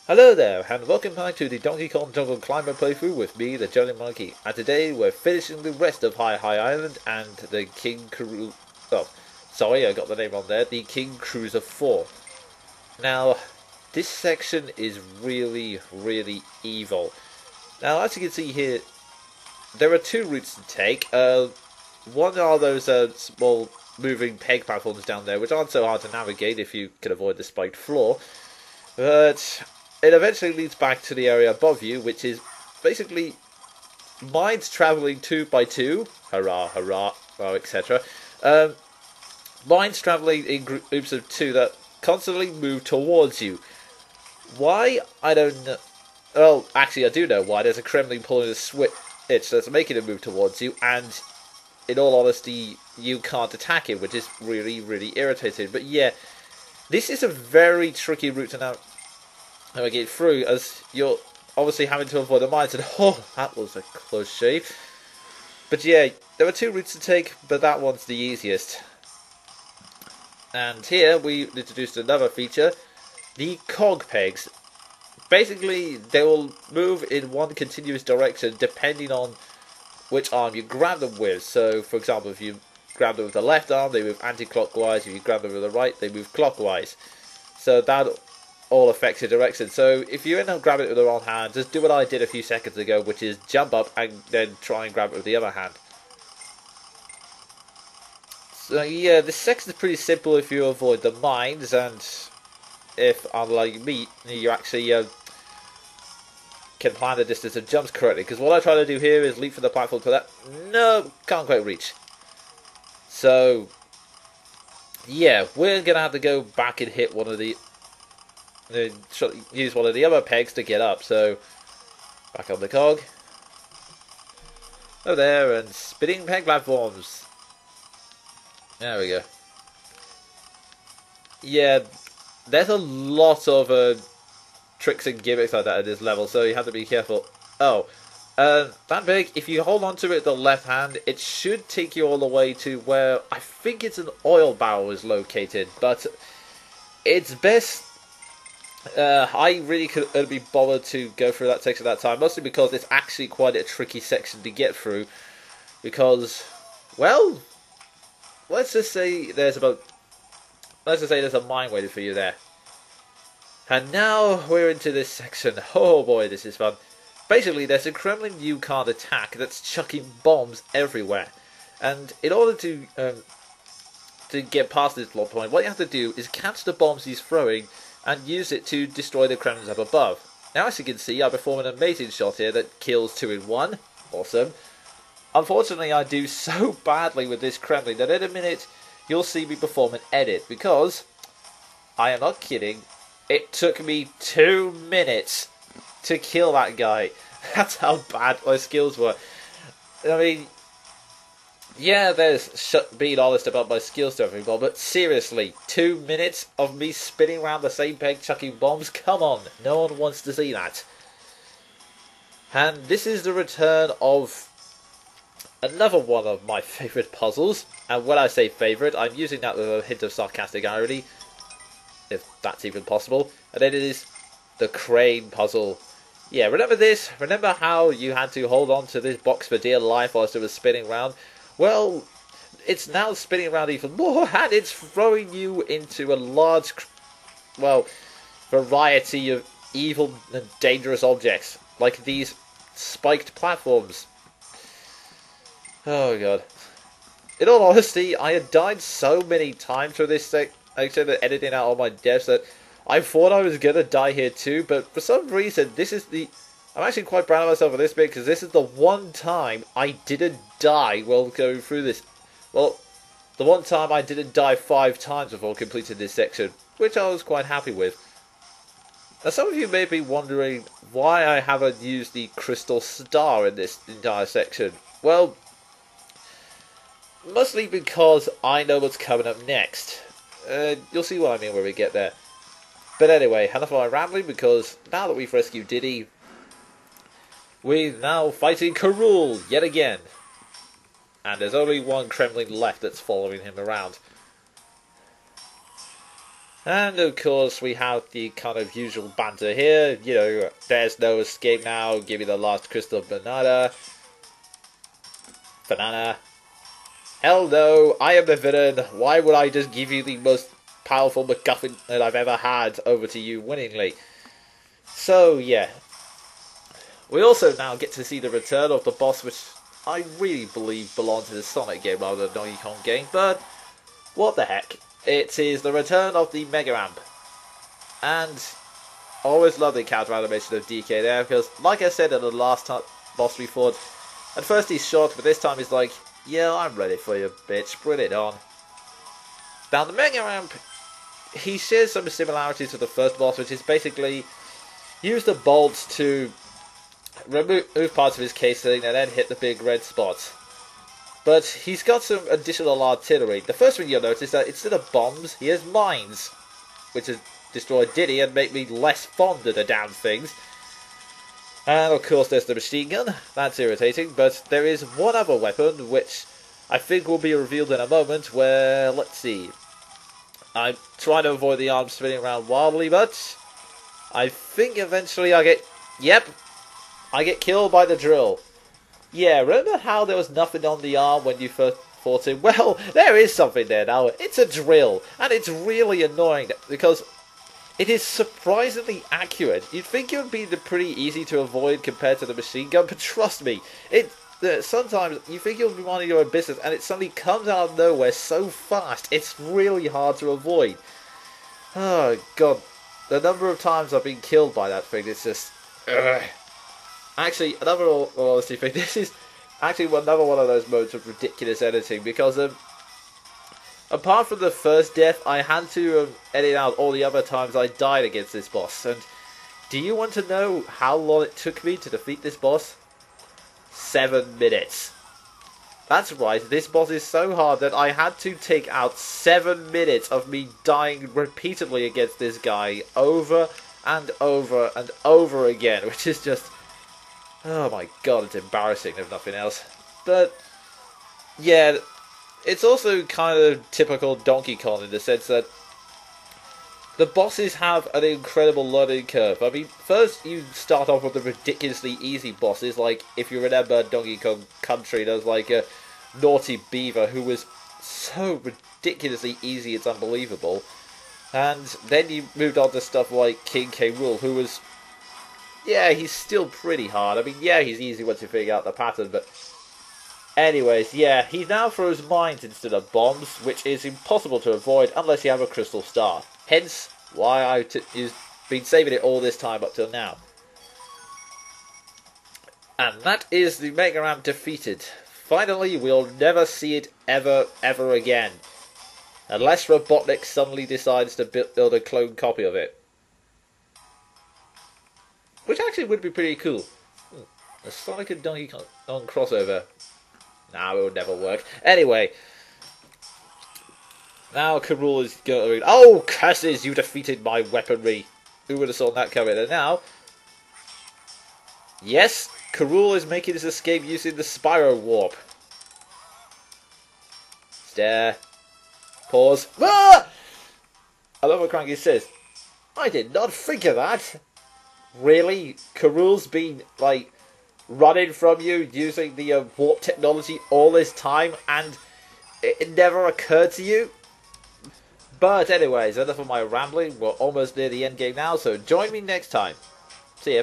Hello there, and welcome back to the Donkey Kong Jungle Climber playthrough with me, the Jonin Monkey. And today we're finishing the rest of High Island and the K.Rool. Oh, sorry, I got the name wrong there. The King Cruiser 4. Now, this section is really evil. Now, as you can see here, there are two routes to take. One are those small moving peg platforms down there, which aren't so hard to navigate if you can avoid the spiked floor. But it eventually leads back to the area above you, which is basically mines travelling 2 by 2, hurrah, hurrah, etc. Mines travelling in groups of 2 that constantly move towards you. Why? I don't know. Well, actually I do know why. There's a Kremlin pulling a switch that's making it move towards you, and in all honesty, you can't attack it, which is really irritating. But yeah, this is a very tricky route to navigate through, as you're obviously having to avoid the mines, and oh, that was a close shave. But yeah, there are 2 routes to take, but that one's the easiest. And here we introduced another feature, the cog pegs. Basically, they will move in one continuous direction depending on which arm you grab them with. So, for example, if you grab them with the left arm, they move anti-clockwise. If you grab them with the right, they move clockwise. So that all affects your direction. So if you end up grabbing it with the wrong hand, just do what I did a few seconds ago, which is jump up and then try and grab it with the other hand. So yeah, this section is pretty simple if you avoid the mines, and if, unlike me, you actually can plan the distance of jumps correctly. Because what I try to do here is leap from the platform to that. No, can't quite reach. So yeah, we're gonna have to go back and hit one of the use one of the other pegs to get up. So back on the cog. Oh there, and spinning peg platforms. There we go. Yeah, there's a lot of tricks and gimmicks like that at this level, so you have to be careful. Oh, that peg, if you hold on to it with the left hand, it should take you all the way to where I think it's an oil barrel is located, but it's best. I really couldn't be bothered to go through that section at that time, mostly because it's actually quite a tricky section to get through, because, well, let's just say there's a mine waiting for you there. And now we're into this section. Oh boy, this is fun. Basically, there's a Kremlin you can't attack that's chucking bombs everywhere. And in order to get past this plot point, what you have to do is catch the bombs he's throwing and use it to destroy the Kremlins up above. Now, as you can see, I perform an amazing shot here that kills 2 in 1. Awesome. Unfortunately, I do so badly with this Kremlin that in a minute you'll see me perform an edit, because I am not kidding. It took me 2 minutes to kill that guy. That's how bad my skills were. I mean, yeah, there's being honest about my skills to everyone, but seriously, 2 minutes of me spinning around the same peg chucking bombs? Come on, no one wants to see that. And this is the return of another one of my favourite puzzles. And when I say favourite, I'm using that with a hint of sarcastic irony, if that's even possible. And it is the crane puzzle. Yeah, remember this? Remember how you had to hold on to this box for dear life whilst it was spinning around? Well, it's now spinning around even more, and it's throwing you into a large, well, variety of evil and dangerous objects, like these spiked platforms. Oh god. In all honesty, I had died so many times through this section, editing out all my deaths, that I thought I was gonna die here too, but for some reason, I'm actually quite proud of myself for this bit, because this is the one time I didn't die while going through this. Well, the one time I didn't die 5 times before completing this section, which I was quite happy with. Now, some of you may be wondering why I haven't used the crystal star in this entire section. Well, mostly because I know what's coming up next. You'll see what I mean when we get there. But anyway, enough of my rambling, because now that we've rescued Diddy, we're now fighting K.Rool yet again. And there's only one Kremlin left that's following him around. And of course we have the kind of usual banter here, you know, there's no escape now, give me the last crystal banana. Hell no, I am the villain, why would I just give you the most powerful MacGuffin that I've ever had over to you willingly? So yeah, we also now get to see the return of the boss, which I really believe belongs in the Sonic game rather than the Donkey Kong game, but what the heck. It is the return of the Mega Ramp. And I always love the counter animation of DK there, because like I said in the last boss we fought, at first he's shocked, but this time he's like, yeah, I'm ready for you, bitch, bring it on. Now the Mega Ramp, he shares some similarities to the first boss, which is basically use the bolts to remove parts of his casing and then hit the big red spots. But he's got some additional artillery. The first thing you'll notice is that instead of bombs, he has mines, which has destroyed Diddy and make me less fond of the damn things. And of course there's the machine gun, that's irritating, but there is one other weapon which I think will be revealed in a moment where, let's see, I'm trying to avoid the arm spinning around wildly, but I think eventually I get killed by the drill. Yeah, remember how there was nothing on the arm when you first fought him? Well, there is something there now. It's a drill, and it's really annoying because it is surprisingly accurate. You'd think it would be pretty easy to avoid compared to the machine gun, but trust me, sometimes you think you'll be minding your own business, and it suddenly comes out of nowhere so fast, it's really hard to avoid. Oh, God. The number of times I've been killed by that thing, it's just... Ugh. Actually, another honesty thing, this is actually another one of those modes of ridiculous editing, because apart from the first death, I had to edit out all the other times I died against this boss. And do you want to know how long it took me to defeat this boss? 7 minutes. That's right, this boss is so hard that I had to take out 7 minutes of me dying repeatedly against this guy over and over and over again, which is just... oh my god, it's embarrassing if nothing else. But, yeah, it's also kind of typical Donkey Kong in the sense that the bosses have an incredible learning curve. I mean, first you start off with the ridiculously easy bosses, like, if you remember Donkey Kong Country, there was like a naughty beaver who was so ridiculously easy it's unbelievable. And then you moved on to stuff like King K.Rool, who was... yeah, he's still pretty hard. I mean, yeah, he's easy once you figure out the pattern, but... anyways, yeah, he now throws mines instead of bombs, which is impossible to avoid unless you have a crystal star. Hence, why I've been saving it all this time up till now. And that is the Mega Ramp defeated. Finally, we'll never see it ever again. Unless Robotnik suddenly decides to build a clone copy of it. Which actually would be pretty cool. A Sonic and Donkey Kong crossover. Nah, it would never work. Anyway. Now K.Rool is going... oh, curses! You defeated my weaponry. Who would have saw that coming? And now... yes, K.Rool is making his escape using the Spyro Warp. Stare. Pause. Ah! I love what Cranky says. I did not think of that. Really? K.Rool's been, like, running from you using the warp technology all this time and it never occurred to you? But anyways, enough of my rambling. We're almost near the end game now, so join me next time. See ya.